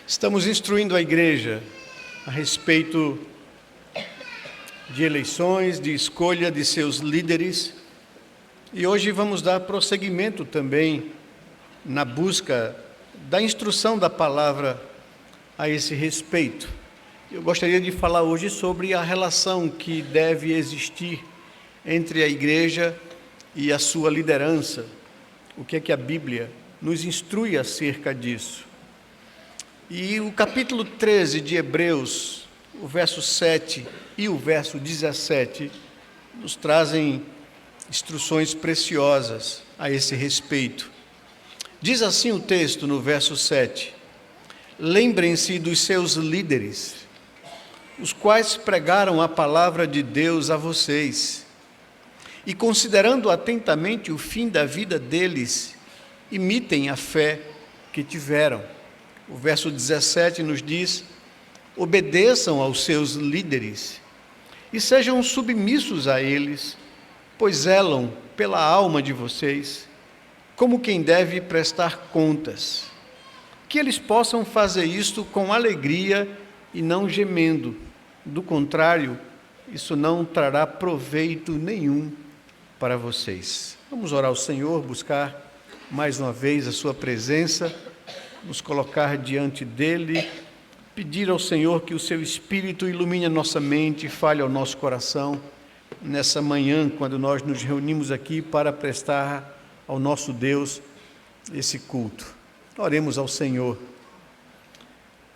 Estamos instruindo a igreja a respeito de eleições, de escolha de seus líderes, e hoje vamos dar prosseguimento também na busca da instrução da palavra a esse respeito. Eu gostaria de falar hoje sobre a relação que deve existir entre a igreja e a sua liderança. O que é que a Bíblia nos instrui acerca disso? E o capítulo 13 de Hebreus, o verso 7 e o verso 17, nos trazem instruções preciosas a esse respeito. Diz assim o texto no verso 7: lembrem-se dos seus líderes, os quais pregaram a palavra de Deus a vocês, e considerando atentamente o fim da vida deles, imitem a fé que tiveram. O verso 17 nos diz: obedeçam aos seus líderes e sejam submissos a eles, pois zelam pela alma de vocês, como quem deve prestar contas. Que eles possam fazer isto com alegria e não gemendo. Do contrário, isso não trará proveito nenhum para vocês. Vamos orar ao Senhor, buscar mais uma vez a sua presença, nos colocar diante dele, pedir ao Senhor que o seu Espírito ilumine a nossa mente e fale ao nosso coração nessa manhã, quando nós nos reunimos aqui para prestar ao nosso Deus esse culto. Oremos ao Senhor.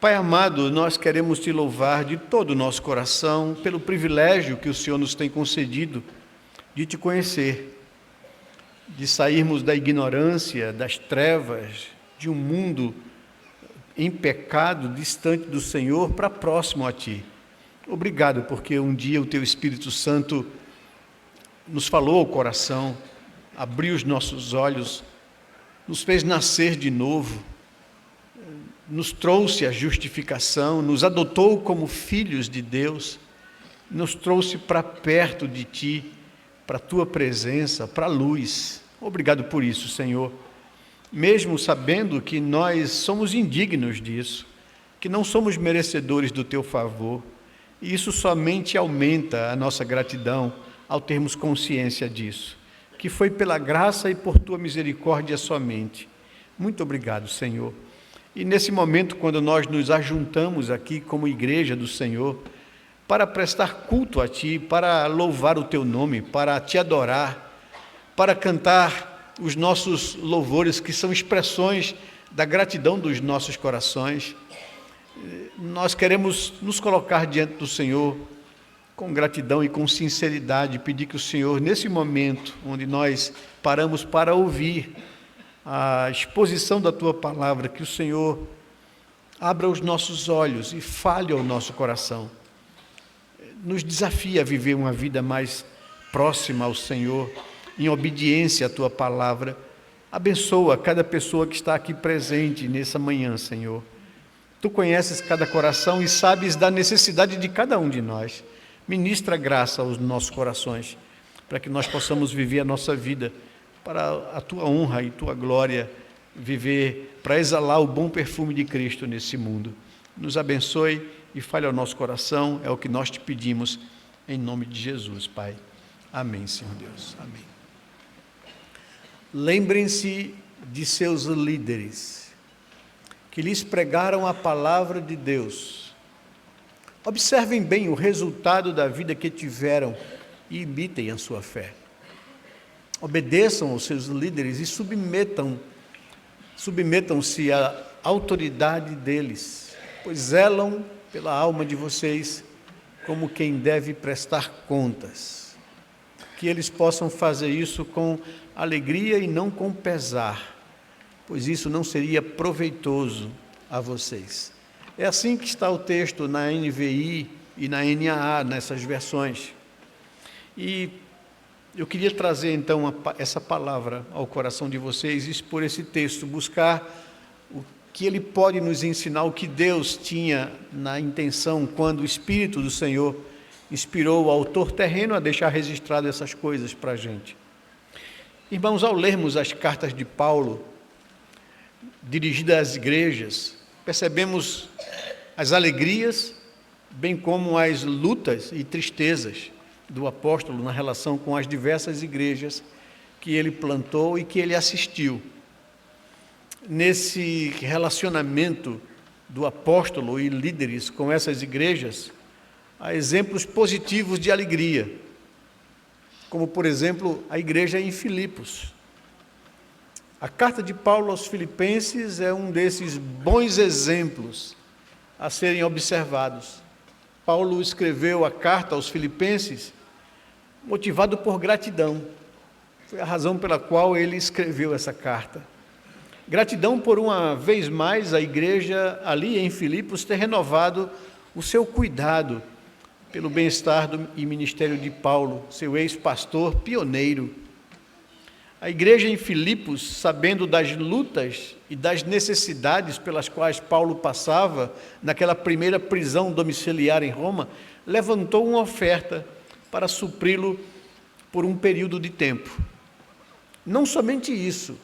Pai amado, nós queremos te louvar de todo o nosso coração pelo privilégio que o Senhor nos tem concedido de te conhecer, de sairmos da ignorância, das trevas, de um mundo em pecado, distante do Senhor, para próximo a Ti. Obrigado, porque um dia o Teu Espírito Santo nos falou ao coração, abriu os nossos olhos, nos fez nascer de novo, nos trouxe a justificação, nos adotou como filhos de Deus, nos trouxe para perto de Ti, para a Tua presença, para a luz. Obrigado por isso, Senhor. Mesmo sabendo que nós somos indignos disso, que não somos merecedores do Teu favor, e isso somente aumenta a nossa gratidão ao termos consciência disso, que foi pela graça e por Tua misericórdia somente. Muito obrigado, Senhor. E nesse momento, quando nós nos ajuntamos aqui como igreja do Senhor, para prestar culto a Ti, para louvar o Teu nome, para Te adorar, para cantar os nossos louvores, que são expressões da gratidão dos nossos corações, nós queremos nos colocar diante do Senhor com gratidão e com sinceridade, pedir que o Senhor, nesse momento onde nós paramos para ouvir a exposição da Tua palavra, que o Senhor abra os nossos olhos e fale ao nosso coração, nos desafia a viver uma vida mais próxima ao Senhor, em obediência à Tua palavra. Abençoa cada pessoa que está aqui presente nessa manhã, Senhor. Tu conheces cada coração e sabes da necessidade de cada um de nós. Ministra graça aos nossos corações, para que nós possamos viver a nossa vida para a Tua honra e Tua glória, viver para exalar o bom perfume de Cristo nesse mundo. Nos abençoe e fale ao nosso coração, é o que nós te pedimos, em nome de Jesus, Pai. Amém, Senhor Deus. Amém. Lembrem-se de seus líderes, que lhes pregaram a palavra de Deus. Observem bem o resultado da vida que tiveram e imitem a sua fé. Obedeçam aos seus líderes e submetam-se à autoridade deles, pois zelam pela alma de vocês como quem deve prestar contas. Que eles possam fazer isso com alegria e não com pesar, pois isso não seria proveitoso a vocês. É assim que está o texto na NVI e na NAA, nessas versões. E eu queria trazer então essa palavra ao coração de vocês, expor esse texto, buscar o que ele pode nos ensinar, o que Deus tinha na intenção quando o Espírito do Senhor inspirou o autor terreno a deixar registrado essas coisas para a gente. Irmãos, ao lermos as cartas de Paulo, dirigidas às igrejas, percebemos as alegrias, bem como as lutas e tristezas do apóstolo na relação com as diversas igrejas que ele plantou e que ele assistiu. Nesse relacionamento do apóstolo e líderes com essas igrejas, há exemplos positivos de alegria, como, por exemplo, a igreja em Filipos. A carta de Paulo aos Filipenses é um desses bons exemplos a serem observados. Paulo escreveu a carta aos Filipenses motivado por gratidão. Foi a razão pela qual ele escreveu essa carta. Gratidão por, uma vez mais, a igreja ali em Filipos ter renovado o seu cuidado pelo bem-estar e ministério de Paulo, seu ex-pastor pioneiro. A igreja em Filipos, sabendo das lutas e das necessidades pelas quais Paulo passava naquela primeira prisão domiciliar em Roma, levantou uma oferta para supri-lo por um período de tempo. Não somente isso,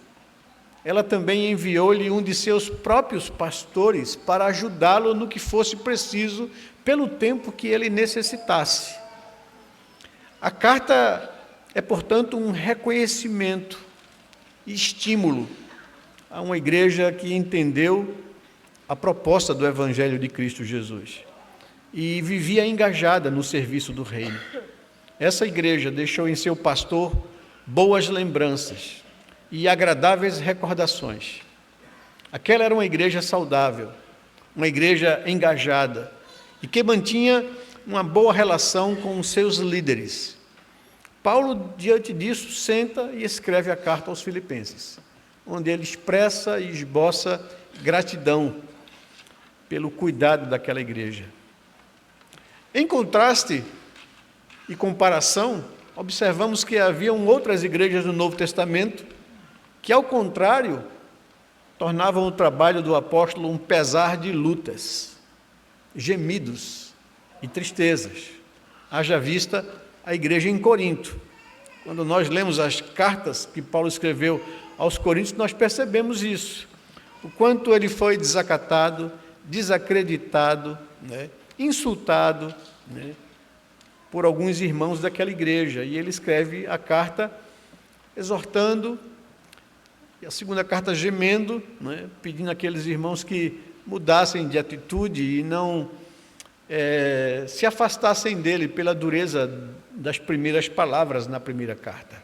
ela também enviou-lhe um de seus próprios pastores para ajudá-lo no que fosse preciso pelo tempo que ele necessitasse. A carta é, portanto, um reconhecimento e estímulo a uma igreja que entendeu a proposta do Evangelho de Cristo Jesus e vivia engajada no serviço do reino. Essa igreja deixou em seu pastor boas lembranças e agradáveis recordações. Aquela era uma igreja saudável, uma igreja engajada e que mantinha uma boa relação com os seus líderes. Paulo, diante disso, senta e escreve a carta aos Filipenses, onde ele expressa e esboça gratidão pelo cuidado daquela igreja. Em contraste e comparação, observamos que haviam outras igrejas no Novo Testamento que, ao contrário, tornavam o trabalho do apóstolo um pesar de lutas, gemidos e tristezas. Haja vista a igreja em Corinto. Quando nós lemos as cartas que Paulo escreveu aos Coríntios, nós percebemos isso. O quanto ele foi desacatado, desacreditado, insultado, por alguns irmãos daquela igreja. E ele escreve a carta exortando, e a segunda carta gemendo, pedindo àqueles irmãos que mudassem de atitude e não se afastassem dele pela dureza das primeiras palavras na primeira carta.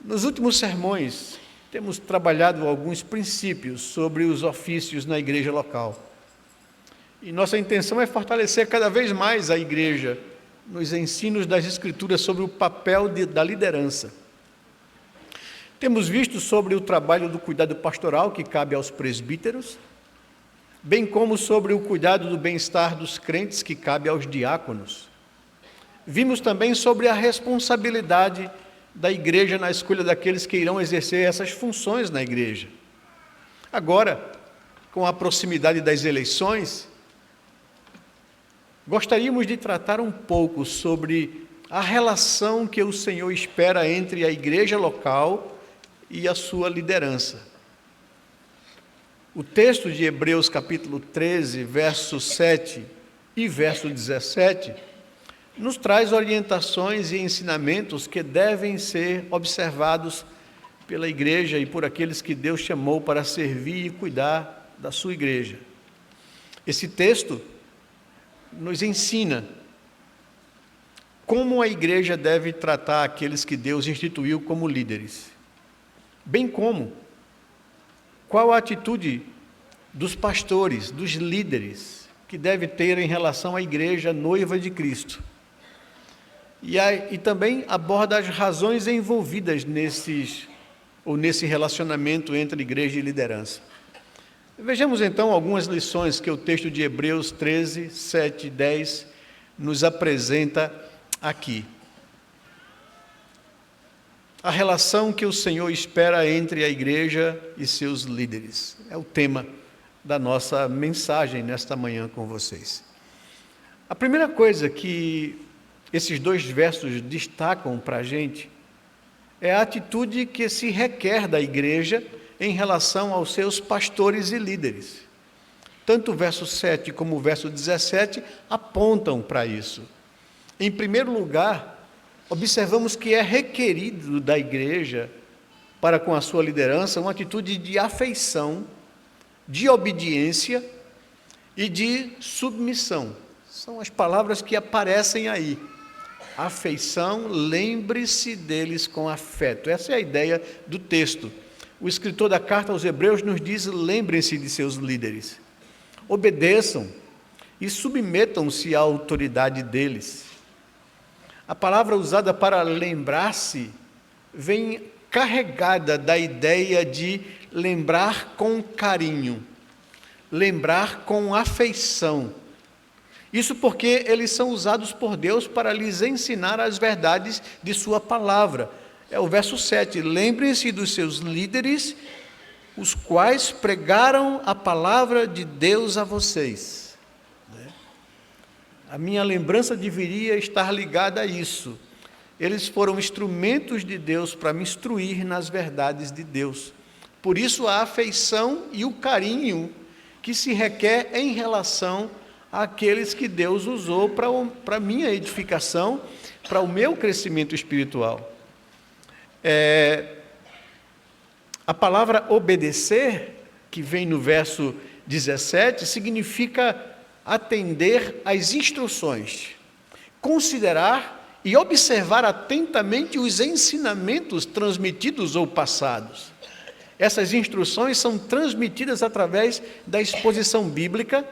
Nos últimos sermões, temos trabalhado alguns princípios sobre os ofícios na igreja local. E nossa intenção é fortalecer cada vez mais a igreja nos ensinos das Escrituras sobre o papel da liderança. Temos visto sobre o trabalho do cuidado pastoral que cabe aos presbíteros, bem como sobre o cuidado do bem-estar dos crentes que cabe aos diáconos. Vimos também sobre a responsabilidade da igreja na escolha daqueles que irão exercer essas funções na igreja. Agora, com a proximidade das eleições, gostaríamos de tratar um pouco sobre a relação que o Senhor espera entre a igreja local e a sua liderança. O texto de Hebreus capítulo 13, verso 7 e verso 17, nos traz orientações e ensinamentos que devem ser observados pela igreja e por aqueles que Deus chamou para servir e cuidar da sua igreja. Esse texto nos ensina como a igreja deve tratar aqueles que Deus instituiu como líderes, bem como qual a atitude dos pastores, dos líderes, que deve ter em relação à igreja noiva de Cristo. E também aborda as razões envolvidas nesse relacionamento entre igreja e liderança. Vejamos então algumas lições que o texto de Hebreus 13, 7 e 10 nos apresenta aqui. A relação que o Senhor espera entre a igreja e seus líderes. É o tema da nossa mensagem nesta manhã com vocês. A primeira coisa que esses dois versos destacam para a gente é a atitude que se requer da igreja em relação aos seus pastores e líderes. Tanto o verso 7 como o verso 17 apontam para isso. Em primeiro lugar, observamos que é requerido da igreja, para com a sua liderança, uma atitude de afeição, de obediência e de submissão. São as palavras que aparecem aí. Afeição, lembre-se deles com afeto. Essa é a ideia do texto. O escritor da carta aos Hebreus nos diz: lembrem-se de seus líderes, obedeçam e submetam-se à autoridade deles. A palavra usada para lembrar-se vem carregada da ideia de lembrar com carinho, lembrar com afeição. Isso porque eles são usados por Deus para lhes ensinar as verdades de sua palavra. É o verso 7, lembrem-se dos seus líderes, os quais pregaram a palavra de Deus a vocês. A minha lembrança deveria estar ligada a isso. Eles foram instrumentos de Deus para me instruir nas verdades de Deus. Por isso a afeição e o carinho que se requer em relação àqueles que Deus usou para a minha edificação, para o meu crescimento espiritual. A palavra obedecer, que vem no verso 17, significa atender às instruções, considerar e observar atentamente os ensinamentos transmitidos ou passados. Essas instruções são transmitidas através da exposição bíblica,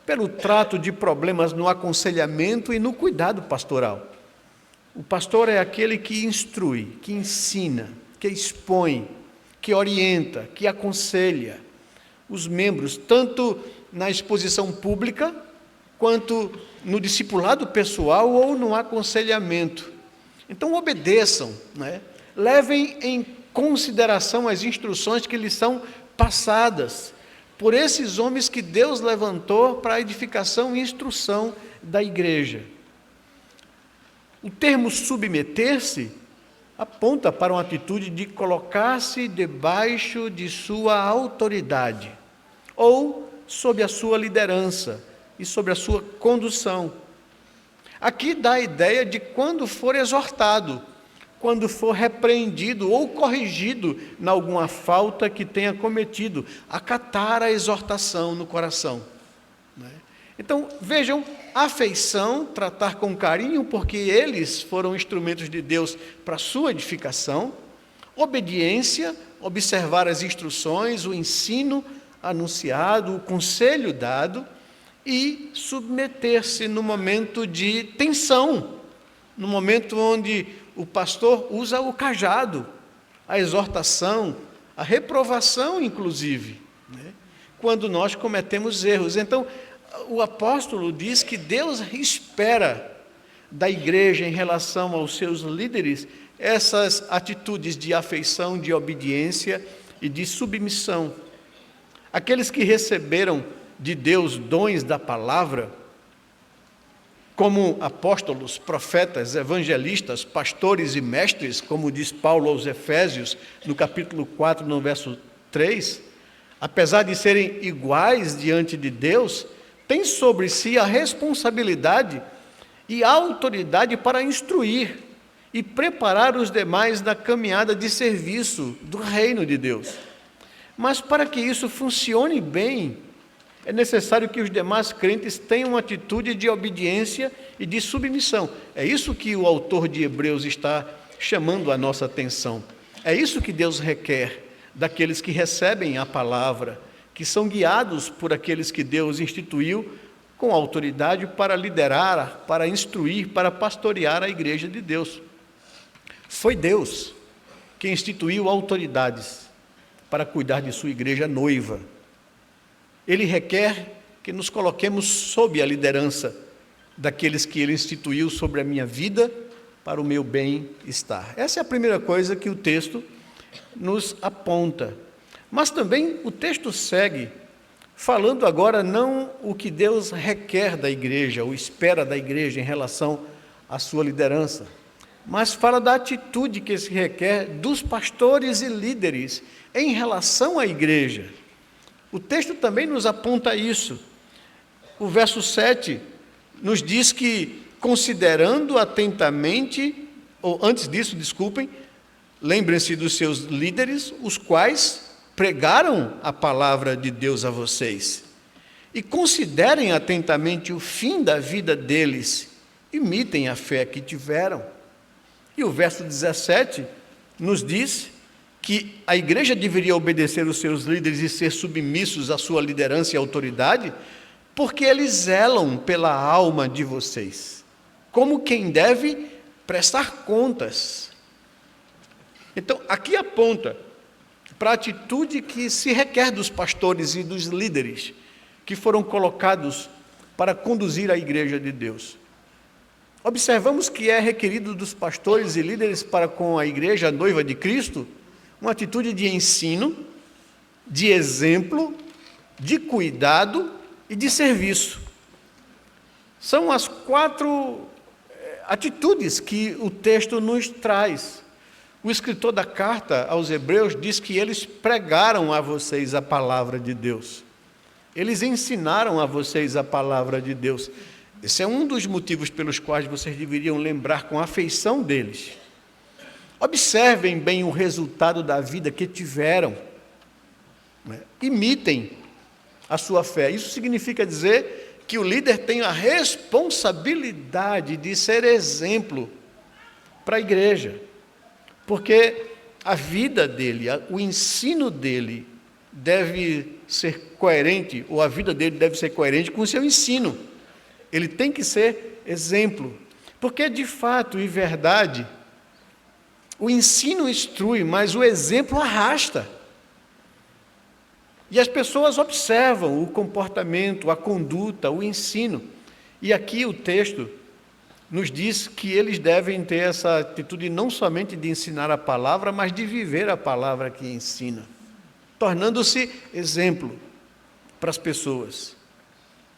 pelo trato de problemas no aconselhamento e no cuidado pastoral. O pastor é aquele que instrui, que ensina, que expõe, que orienta, que aconselha os membros, tanto na exposição pública, quanto no discipulado pessoal ou no aconselhamento. Então obedeçam, levem em consideração as instruções que lhes são passadas por esses homens que Deus levantou para a edificação e instrução da igreja. O termo submeter-se aponta para uma atitude de colocar-se debaixo de sua autoridade, ou sob a sua liderança e sobre a sua condução. Aqui dá a ideia de quando for exortado, quando for repreendido ou corrigido em alguma falta que tenha cometido, acatar a exortação no coração. Então, vejam, afeição, tratar com carinho, porque eles foram instrumentos de Deus para a sua edificação, obediência, observar as instruções, o ensino anunciado, o conselho dado, e submeter-se no momento de tensão, no momento onde o pastor usa o cajado, a exortação, a reprovação, inclusive, quando nós cometemos erros. Então, o apóstolo diz que Deus espera da igreja em relação aos seus líderes essas atitudes de afeição, de obediência e de submissão. Aqueles que receberam de Deus dons da palavra, como apóstolos, profetas, evangelistas, pastores e mestres, como diz Paulo aos Efésios, no capítulo 4, no verso 3, apesar de serem iguais diante de Deus, têm sobre si a responsabilidade e a autoridade para instruir e preparar os demais na caminhada de serviço do reino de Deus. Mas para que isso funcione bem, é necessário que os demais crentes tenham uma atitude de obediência e de submissão. É isso que o autor de Hebreus está chamando a nossa atenção. É isso que Deus requer daqueles que recebem a palavra, que são guiados por aqueles que Deus instituiu com autoridade para liderar, para instruir, para pastorear a igreja de Deus. Foi Deus que instituiu autoridades para cuidar de sua igreja noiva. Ele requer que nos coloquemos sob a liderança daqueles que Ele instituiu sobre a minha vida para o meu bem-estar. Essa é a primeira coisa que o texto nos aponta. Mas também o texto segue falando agora não o que Deus requer da igreja, ou espera da igreja em relação à sua liderança, mas fala da atitude que se requer dos pastores e líderes em relação à igreja. O texto também nos aponta isso. O verso 7 nos diz que, considerando atentamente, ou antes disso, desculpem, lembrem-se dos seus líderes, os quais pregaram a palavra de Deus a vocês. E considerem atentamente o fim da vida deles, imitem a fé que tiveram. E o verso 17 nos diz que a igreja deveria obedecer os seus líderes e ser submissos à sua liderança e autoridade, porque eles zelam pela alma de vocês, como quem deve prestar contas. Então, aqui aponta para a atitude que se requer dos pastores e dos líderes que foram colocados para conduzir a igreja de Deus. Observamos que é requerido dos pastores e líderes para com a igreja, a noiva de Cristo, uma atitude de ensino, de exemplo, de cuidado e de serviço. São as 4 atitudes que o texto nos traz. O escritor da carta aos Hebreus diz que eles pregaram a vocês a palavra de Deus. Eles ensinaram a vocês a palavra de Deus. Esse é um dos motivos pelos quais vocês deveriam lembrar com afeição deles. Observem bem o resultado da vida que tiveram. Imitem a sua fé. Isso significa dizer que o líder tem a responsabilidade de ser exemplo para a igreja. Porque a vida dele, o ensino dele deve ser coerente, ou a vida dele deve ser coerente com o seu ensino. Ele tem que ser exemplo. Porque, de fato e verdade, o ensino instrui, mas o exemplo arrasta. E as pessoas observam o comportamento, a conduta, o ensino. E aqui o texto nos diz que eles devem ter essa atitude não somente de ensinar a palavra, mas de viver a palavra que ensina, tornando-se exemplo para as pessoas.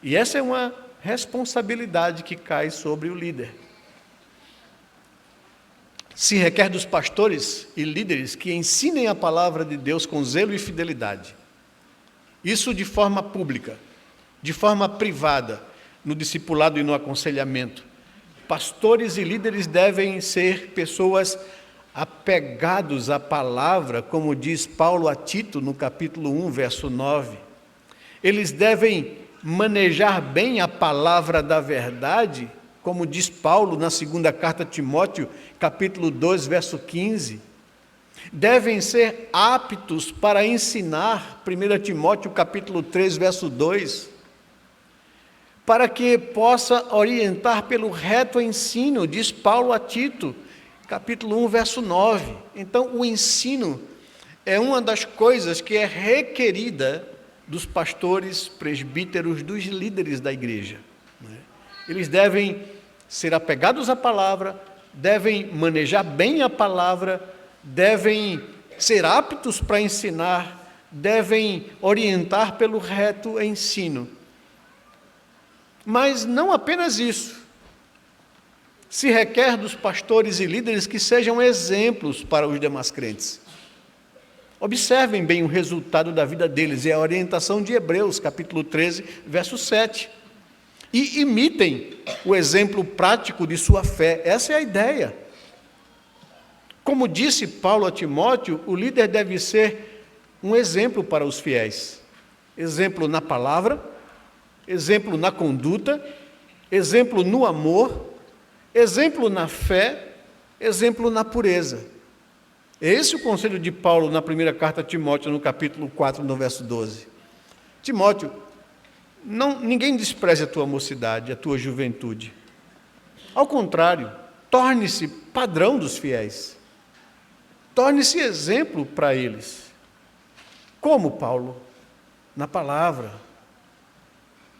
E essa é uma responsabilidade que cai sobre o líder. Se requer dos pastores e líderes que ensinem a palavra de Deus com zelo e fidelidade. Isso de forma pública, de forma privada, no discipulado e no aconselhamento. Pastores e líderes devem ser pessoas apegados à palavra, como diz Paulo a Tito no capítulo 1, verso 9. Eles devem manejar bem a palavra da verdade, como diz Paulo na segunda carta a Timóteo, capítulo 2, verso 15. Devem ser aptos para ensinar, 1 Timóteo, capítulo 3, verso 2, para que possa orientar pelo reto ensino, diz Paulo a Tito, capítulo 1, verso 9. Então, o ensino é uma das coisas que é requerida dos pastores, presbíteros, dos líderes da igreja. Eles devem ser apegados à palavra, devem manejar bem a palavra, devem ser aptos para ensinar, devem orientar pelo reto ensino. Mas não apenas isso. Se requer dos pastores e líderes que sejam exemplos para os demais crentes. Observem bem o resultado da vida deles, é a orientação de Hebreus, capítulo 13, verso 7. E imitem o exemplo prático de sua fé. Essa é a ideia. Como disse Paulo a Timóteo, o líder deve ser um exemplo para os fiéis. Exemplo na palavra, exemplo na conduta, exemplo no amor, exemplo na fé, exemplo na pureza. É esse o conselho de Paulo na primeira carta a Timóteo, no capítulo 4, no verso 12. Timóteo, ninguém despreze a tua mocidade, a tua juventude. Ao contrário, torne-se padrão dos fiéis. Torne-se exemplo para eles. Como, Paulo? Na palavra,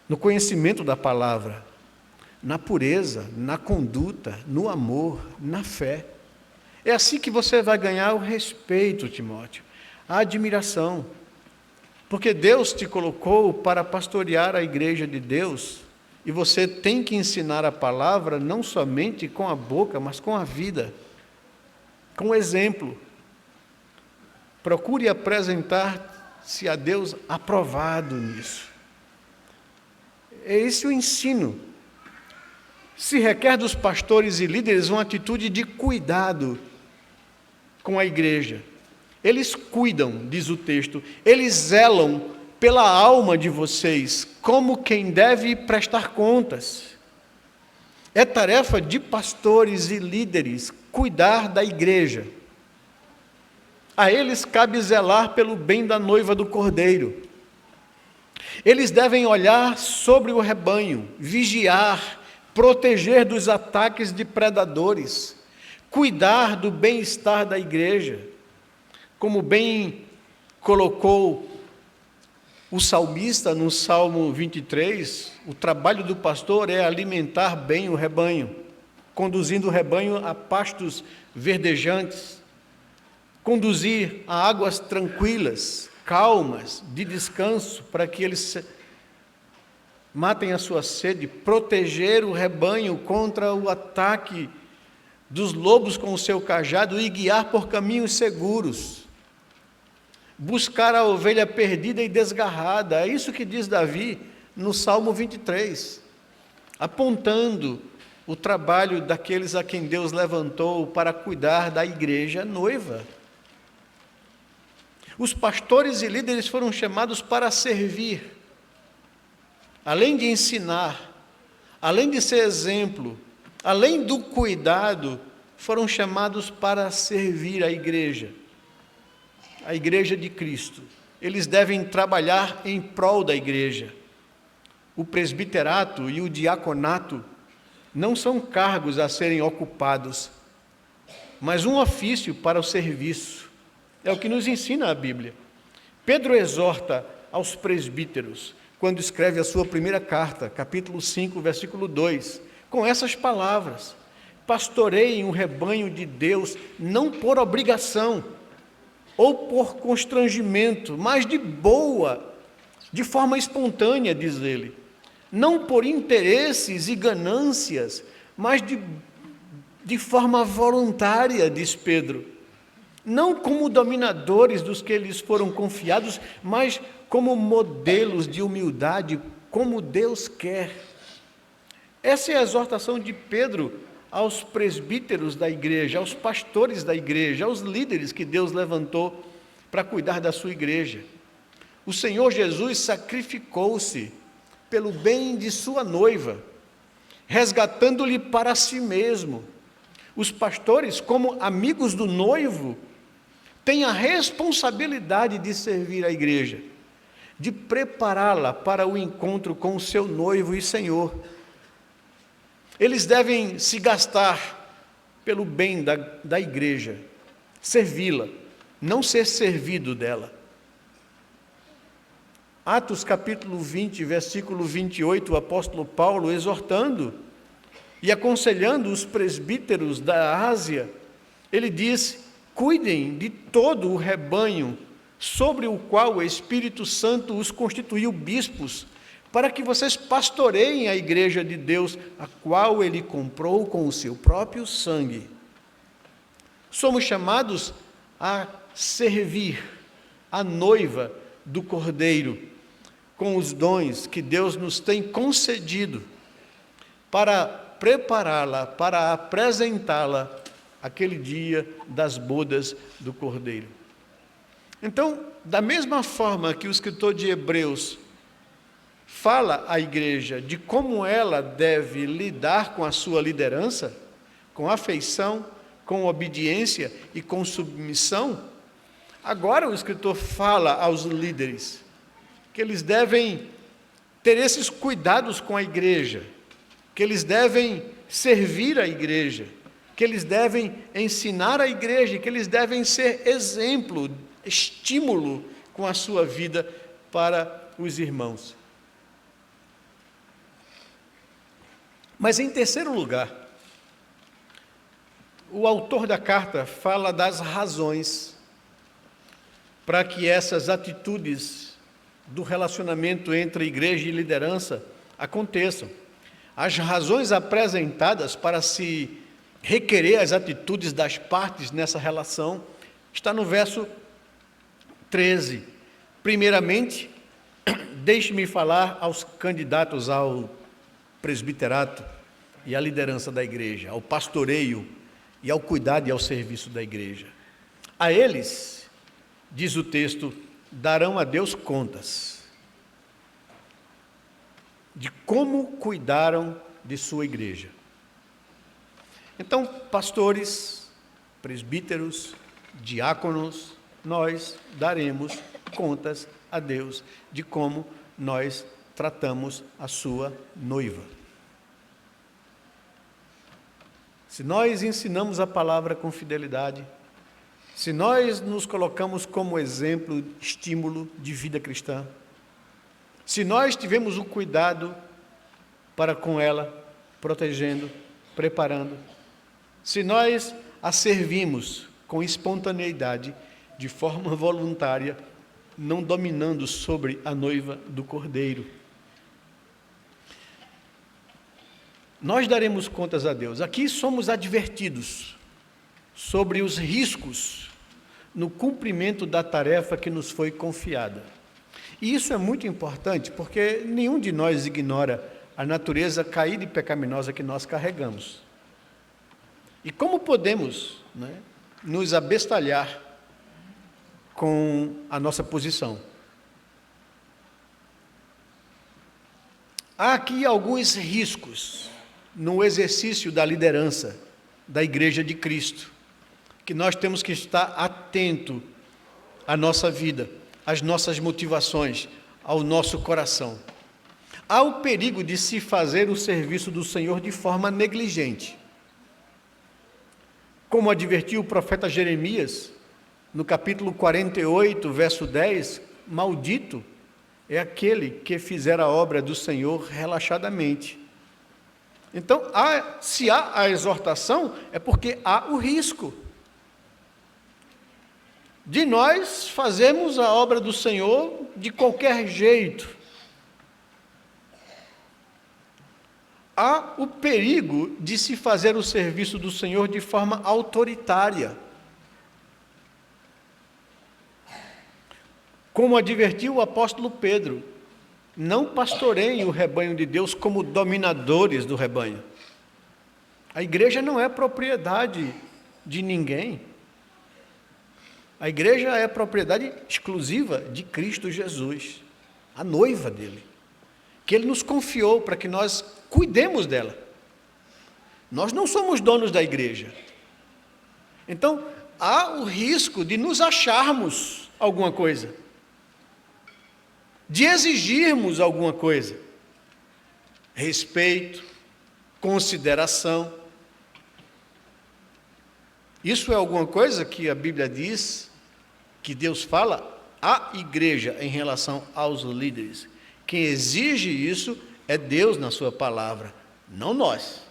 no conhecimento da palavra, na pureza, na conduta, no amor, na fé. É assim que você vai ganhar o respeito, Timóteo, a admiração. Porque Deus te colocou para pastorear a igreja de Deus, e você tem que ensinar a palavra não somente com a boca, mas com a vida, com o exemplo. Procure apresentar se há Deus aprovado nisso. É esse o ensino. Se requer dos pastores e líderes uma atitude de cuidado com a igreja. Eles cuidam, diz o texto, eles zelam pela alma de vocês, como quem deve prestar contas. É tarefa de pastores e líderes cuidar da igreja. A eles cabe zelar pelo bem da noiva do Cordeiro. Eles devem olhar sobre o rebanho, vigiar, proteger dos ataques de predadores, cuidar do bem-estar da igreja. Como bem colocou o salmista no Salmo 23, o trabalho do pastor é alimentar bem o rebanho, conduzindo o rebanho a pastos verdejantes, conduzir a águas tranquilas, calmas, de descanso, para que eles matem a sua sede, proteger o rebanho contra o ataque dos lobos com o seu cajado e guiar por caminhos seguros, buscar a ovelha perdida e desgarrada. É isso que diz Davi no Salmo 23, apontando o trabalho daqueles a quem Deus levantou para cuidar da igreja noiva. Os pastores e líderes foram chamados para servir, além de ensinar, além de ser exemplo, além do cuidado, foram chamados para servir a igreja de Cristo. Eles devem trabalhar em prol da igreja. O presbiterato e o diaconato não são cargos a serem ocupados, mas um ofício para o serviço. É o que nos ensina a Bíblia. Pedro exorta aos presbíteros, quando escreve a sua primeira carta, capítulo 5, versículo 2, com essas palavras: pastoreiem o rebanho de Deus, não por obrigação ou por constrangimento, mas de boa, de forma espontânea, diz ele. Não por interesses e ganâncias, mas de forma voluntária, diz Pedro. Não como dominadores dos que lhes foram confiados, mas como modelos de humildade, como Deus quer. Essa é a exortação de Pedro aos presbíteros da igreja, aos pastores da igreja, aos líderes que Deus levantou para cuidar da sua igreja. O Senhor Jesus sacrificou-se pelo bem de sua noiva, resgatando-lhe para si mesmo. Os pastores, como amigos do noivo, têm a responsabilidade de servir a igreja, de prepará-la para o encontro com o seu noivo e Senhor. Eles devem se gastar pelo bem da igreja, servi-la, não ser servido dela. Atos capítulo 20, versículo 28, o apóstolo Paulo exortando e aconselhando os presbíteros da Ásia, ele diz: cuidem de todo o rebanho sobre o qual o Espírito Santo os constituiu bispos, para que vocês pastoreiem a igreja de Deus, a qual ele comprou com o seu próprio sangue. Somos chamados a servir a noiva do Cordeiro, com os dons que Deus nos tem concedido, para prepará-la, para apresentá-la aquele dia das bodas do Cordeiro. Então, da mesma forma que o escritor de Hebreus fala à igreja de como ela deve lidar com a sua liderança, com afeição, com obediência e com submissão, agora o escritor fala aos líderes que eles devem ter esses cuidados com a igreja, que eles devem servir a igreja, que eles devem ensinar a igreja, que eles devem ser exemplo, estímulo com a sua vida para os irmãos. Mas em terceiro lugar, o autor da carta fala das razões para que essas atitudes do relacionamento entre igreja e liderança aconteçam. As razões apresentadas para se requerer as atitudes das partes nessa relação está no verso 13. Primeiramente, deixe-me falar aos candidatos ao presbiterato e à liderança da igreja, ao pastoreio e ao cuidado e ao serviço da igreja. A eles, diz o texto, darão a Deus contas de como cuidaram de sua igreja. Então, pastores, presbíteros, diáconos, nós daremos contas a Deus de como nós tratamos a sua noiva. Se nós ensinamos a palavra com fidelidade, se nós nos colocamos como exemplo, estímulo de vida cristã, se nós tivemos o cuidado para com ela, protegendo, preparando, se nós a servimos com espontaneidade, de forma voluntária, não dominando sobre a noiva do Cordeiro, nós daremos contas a Deus. Aqui somos advertidos sobre os riscos no cumprimento da tarefa que nos foi confiada. E isso é muito importante, porque nenhum de nós ignora a natureza caída e pecaminosa que nós carregamos. E como podemos, nos abestalhar com a nossa posição? Há aqui alguns riscos no exercício da liderança da Igreja de Cristo, que nós temos que estar atento à nossa vida, às nossas motivações, ao nosso coração. Há o perigo de se fazer o serviço do Senhor de forma negligente. Como advertiu o profeta Jeremias, no capítulo 48, verso 10, maldito é aquele que fizer a obra do Senhor relaxadamente. Então, se há a exortação, é porque há o risco de nós fazermos a obra do Senhor de qualquer jeito. Há o perigo de se fazer o serviço do Senhor de forma autoritária. Como advertiu o apóstolo Pedro, não pastoreiem o rebanho de Deus como dominadores do rebanho. A igreja não é propriedade de ninguém. A igreja é propriedade exclusiva de Cristo Jesus, a noiva dele, que ele nos confiou para que nós cuidemos dela. Nós não somos donos da igreja. Então, há o risco de nos acharmos alguma coisa, de exigirmos alguma coisa, respeito, consideração. Isso é alguma coisa que a Bíblia diz, que Deus fala à igreja em relação aos líderes. Quem exige isso é Deus na sua palavra, não nós.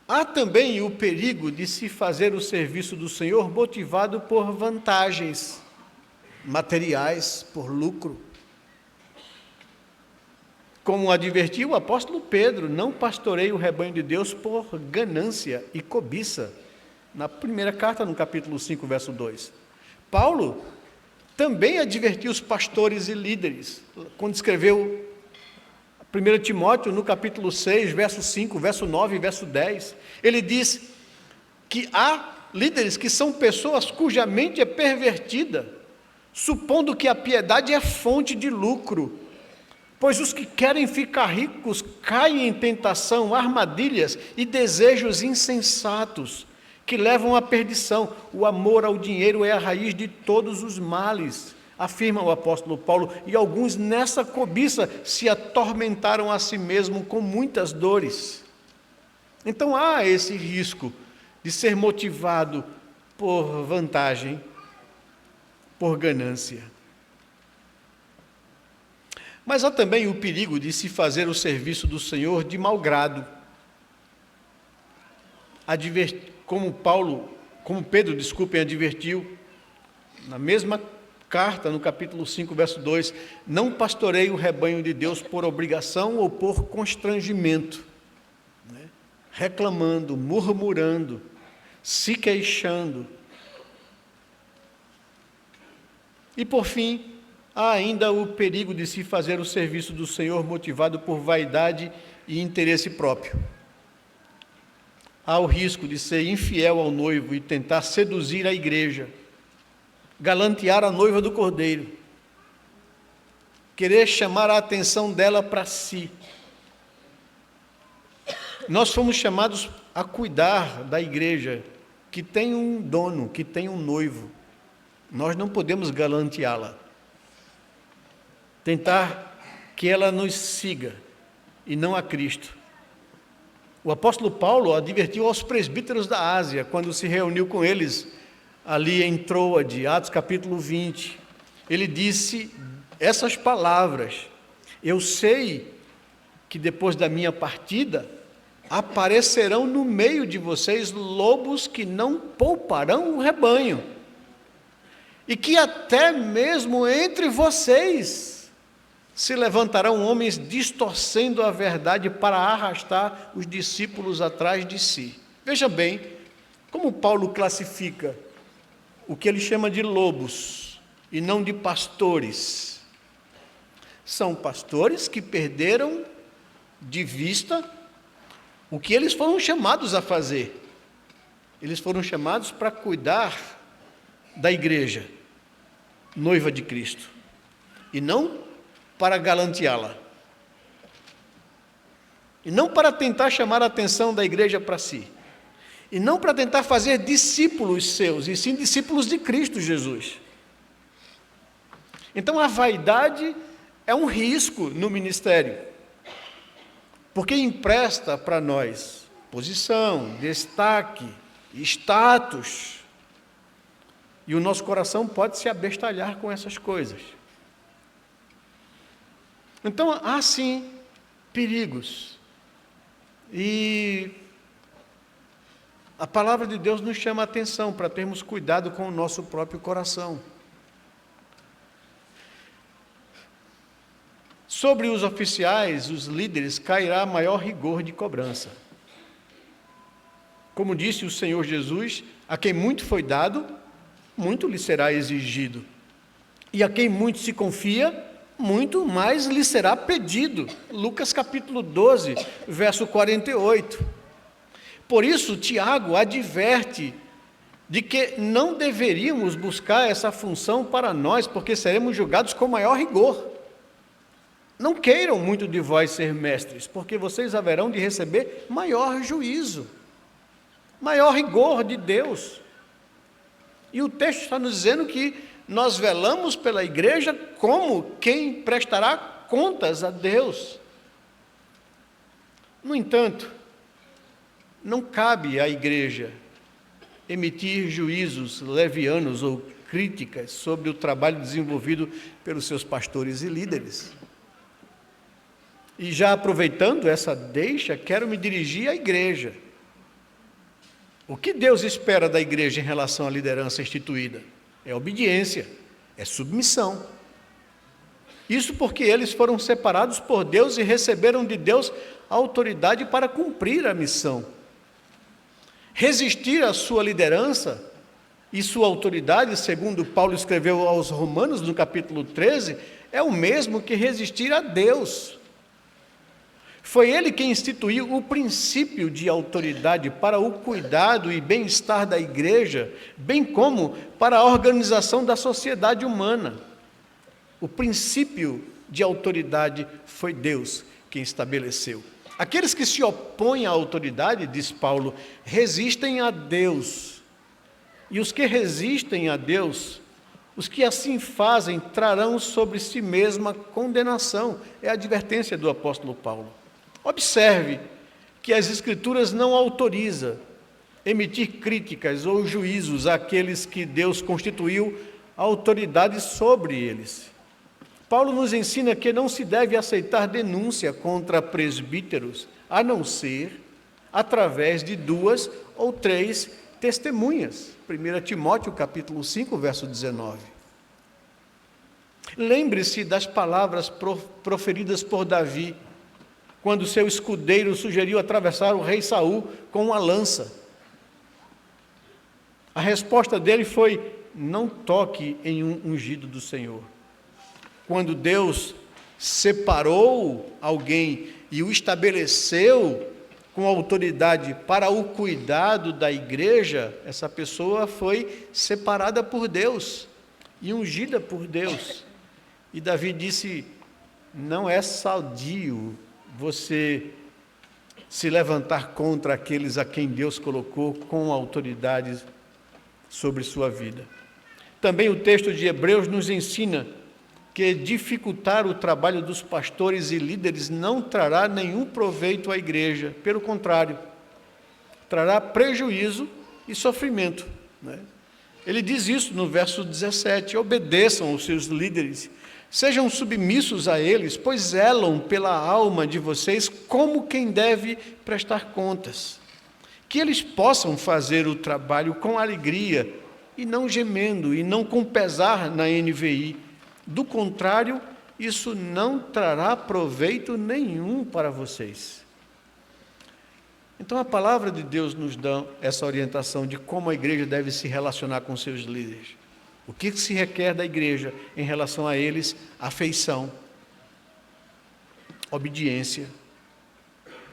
Há também o perigo de se fazer o serviço do Senhor motivado por vantagens materiais, por lucro. Como advertiu o apóstolo Pedro, não pastoreie o rebanho de Deus por ganância e cobiça, na primeira carta, no capítulo 5, verso 2. Paulo também advertiu os pastores e líderes, quando escreveu 1 Timóteo, no capítulo 6, verso 5, verso 9 e verso 10. Ele diz que há líderes que são pessoas cuja mente é pervertida, supondo que a piedade é fonte de lucro, pois os que querem ficar ricos caem em tentação, armadilhas e desejos insensatos, que levam à perdição. O amor ao dinheiro é a raiz de todos os males, afirma o apóstolo Paulo, e alguns nessa cobiça se atormentaram a si mesmo com muitas dores. Então há esse risco de ser motivado por vantagem, por ganância. Mas há também o perigo de se fazer o serviço do Senhor de mau grado. Como Pedro advertiu, na mesma carta, no capítulo 5, verso 2, não pastorei o rebanho de Deus por obrigação ou por constrangimento, reclamando, murmurando, se queixando. E por fim, há ainda o perigo de se fazer o serviço do Senhor motivado por vaidade e interesse próprio. Há o risco de ser infiel ao noivo e tentar seduzir a igreja, galantear a noiva do Cordeiro, querer chamar a atenção dela para si. Nós fomos chamados a cuidar da igreja, que tem um dono, que tem um noivo. Nós não podemos galanteá-la, tentar que ela nos siga, e não a Cristo. O apóstolo Paulo advertiu aos presbíteros da Ásia, quando se reuniu com eles ali em Troade, Atos capítulo 20. Ele disse essas palavras: eu sei que depois da minha partida, aparecerão no meio de vocês lobos que não pouparão o rebanho, e que até mesmo entre vocês se levantarão homens distorcendo a verdade para arrastar os discípulos atrás de si. Veja bem como Paulo classifica o que ele chama de lobos e não de pastores. São pastores que perderam de vista o que eles foram chamados a fazer. Eles foram chamados para cuidar da igreja, noiva de Cristo, e não para galanteá-la, e não para tentar chamar a atenção da igreja para si, e não para tentar fazer discípulos seus, e sim discípulos de Cristo Jesus. Então a vaidade é um risco no ministério, porque empresta para nós posição, destaque, status, e o nosso coração pode se abestalhar com essas coisas. Então, há sim perigos, e a palavra de Deus nos chama a atenção para termos cuidado com o nosso próprio coração. Sobre os oficiais, os líderes, cairá maior rigor de cobrança. Como disse o Senhor Jesus, a quem muito foi dado, muito lhe será exigido, e a quem muito se confia, muito mais lhe será pedido. Lucas capítulo 12, verso 48. Por isso, Tiago adverte de que não deveríamos buscar essa função para nós, porque seremos julgados com maior rigor. Não queiram muito de vós ser mestres, porque vocês haverão de receber maior juízo, maior rigor de Deus. E o texto está nos dizendo que nós velamos pela igreja como quem prestará contas a Deus. No entanto, não cabe à igreja emitir juízos levianos ou críticas sobre o trabalho desenvolvido pelos seus pastores e líderes. E já aproveitando essa deixa, quero me dirigir à igreja. O que Deus espera da igreja em relação à liderança instituída? É obediência, é submissão. Isso porque eles foram separados por Deus e receberam de Deus a autoridade para cumprir a missão. Resistir à sua liderança e sua autoridade, segundo Paulo escreveu aos Romanos no capítulo 13, é o mesmo que resistir a Deus. Foi Ele quem instituiu o princípio de autoridade para o cuidado e bem-estar da igreja, bem como para a organização da sociedade humana. O princípio de autoridade foi Deus quem estabeleceu. Aqueles que se opõem à autoridade, diz Paulo, resistem a Deus. E os que resistem a Deus, os que assim fazem, trarão sobre si mesma condenação. É a advertência do apóstolo Paulo. Observe que as Escrituras não autorizam emitir críticas ou juízos àqueles que Deus constituiu autoridade sobre eles. Paulo nos ensina que não se deve aceitar denúncia contra presbíteros, a não ser através de 2 ou 3 testemunhas. 1 Timóteo capítulo 5, verso 19. Lembre-se das palavras proferidas por Davi, quando seu escudeiro sugeriu atravessar o rei Saul com uma lança. A resposta dele foi: não toque em um ungido do Senhor. Quando Deus separou alguém e o estabeleceu com autoridade para o cuidado da igreja, essa pessoa foi separada por Deus e ungida por Deus. E Davi disse: não é sadio você se levantar contra aqueles a quem Deus colocou com autoridade sobre sua vida. Também o texto de Hebreus nos ensina que dificultar o trabalho dos pastores e líderes não trará nenhum proveito à igreja, pelo contrário, trará prejuízo e sofrimento, né? Ele diz isso no verso 17: obedeçam aos seus líderes, sejam submissos a eles, pois zelam pela alma de vocês como quem deve prestar contas. Que eles possam fazer o trabalho com alegria e não gemendo, e não com pesar na NVI. Do contrário, isso não trará proveito nenhum para vocês. Então a palavra de Deus nos dá essa orientação de como a igreja deve se relacionar com seus líderes. O que se requer da igreja em relação a eles? Afeição, obediência,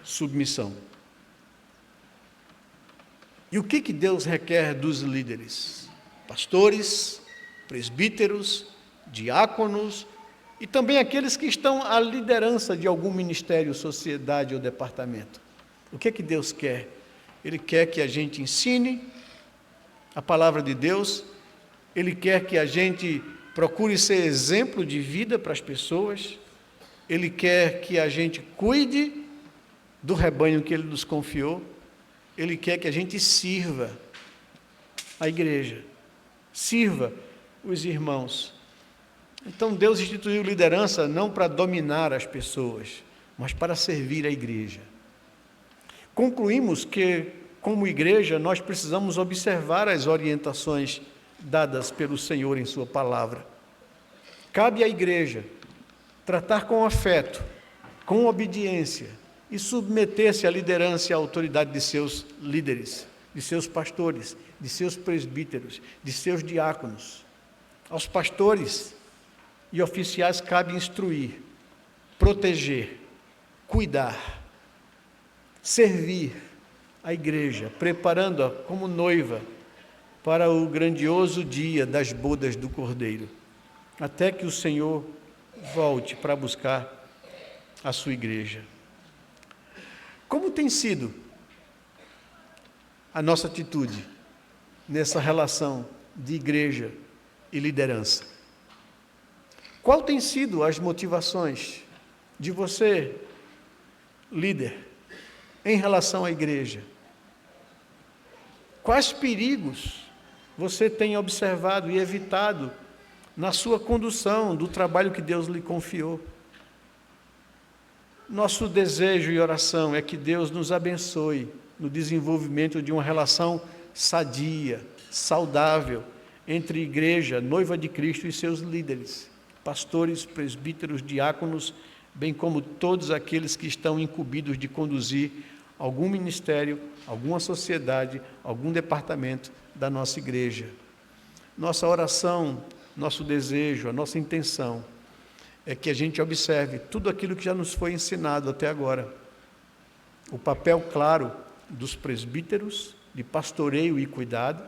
submissão. E o que Deus requer dos líderes? Pastores, presbíteros, diáconos e também aqueles que estão à liderança de algum ministério, sociedade ou departamento. O que Deus quer? Ele quer que a gente ensine a palavra de Deus, Ele quer que a gente procure ser exemplo de vida para as pessoas, Ele quer que a gente cuide do rebanho que Ele nos confiou, Ele quer que a gente sirva a igreja, sirva os irmãos. Então Deus instituiu liderança não para dominar as pessoas, mas para servir a igreja. Concluímos que, como igreja, nós precisamos observar as orientações dadas pelo Senhor em sua palavra. Cabe à igreja tratar com afeto, com obediência e submeter-se à liderança e à autoridade de seus líderes, de seus pastores, de seus presbíteros, de seus diáconos. Aos pastores e oficiais cabe instruir, proteger, cuidar, servir a igreja, preparando-a como noiva para o grandioso dia das bodas do Cordeiro, até que o Senhor volte para buscar a sua igreja. Como tem sido a nossa atitude nessa relação de igreja e liderança? Qual tem sido as motivações de você, líder, em relação à igreja? Quais perigos você tem observado e evitado na sua condução do trabalho que Deus lhe confiou? Nosso desejo e oração é que Deus nos abençoe no desenvolvimento de uma relação sadia, saudável, entre igreja, noiva de Cristo e seus líderes, pastores, presbíteros, diáconos, bem como todos aqueles que estão incumbidos de conduzir algum ministério, alguma sociedade, algum departamento da nossa igreja. Nossa oração, nosso desejo, a nossa intenção é que a gente observe tudo aquilo que já nos foi ensinado até agora. O papel claro dos presbíteros, de pastoreio e cuidado,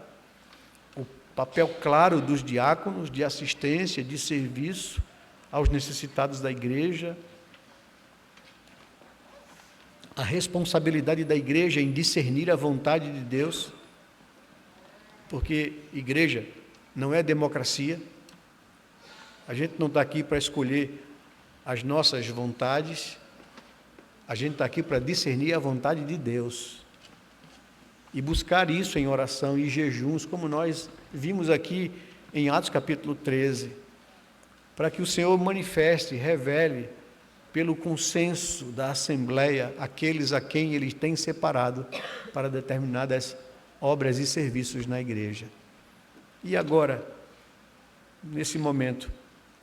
o papel claro dos diáconos, de assistência, de serviço aos necessitados da igreja, a responsabilidade da igreja em discernir a vontade de Deus, porque igreja não é democracia, a gente não está aqui para escolher as nossas vontades, a gente está aqui para discernir a vontade de Deus e buscar isso em oração e jejuns, como nós vimos aqui em Atos capítulo 13, para que o Senhor manifeste, revele pelo consenso da Assembleia aqueles a quem Ele tem separado para determinadas obras e serviços na igreja. E agora, nesse momento,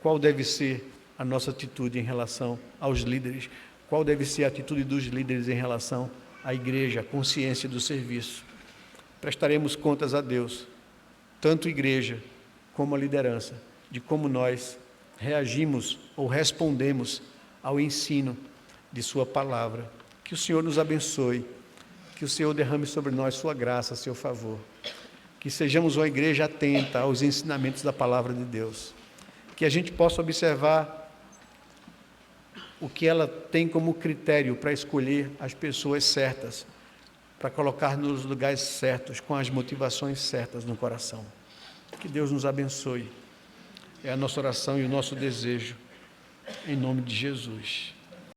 qual deve ser a nossa atitude em relação aos líderes? Qual deve ser a atitude dos líderes em relação à igreja, à consciência do serviço? Prestaremos contas a Deus, tanto igreja como a liderança, de como nós reagimos ou respondemos ao ensino de sua palavra. Que o Senhor nos abençoe, que o Senhor derrame sobre nós sua graça, seu favor. Que sejamos uma igreja atenta aos ensinamentos da palavra de Deus. Que a gente possa observar o que ela tem como critério para escolher as pessoas certas, para colocar nos lugares certos, com as motivações certas no coração. Que Deus nos abençoe. É a nossa oração e o nosso desejo, em nome de Jesus.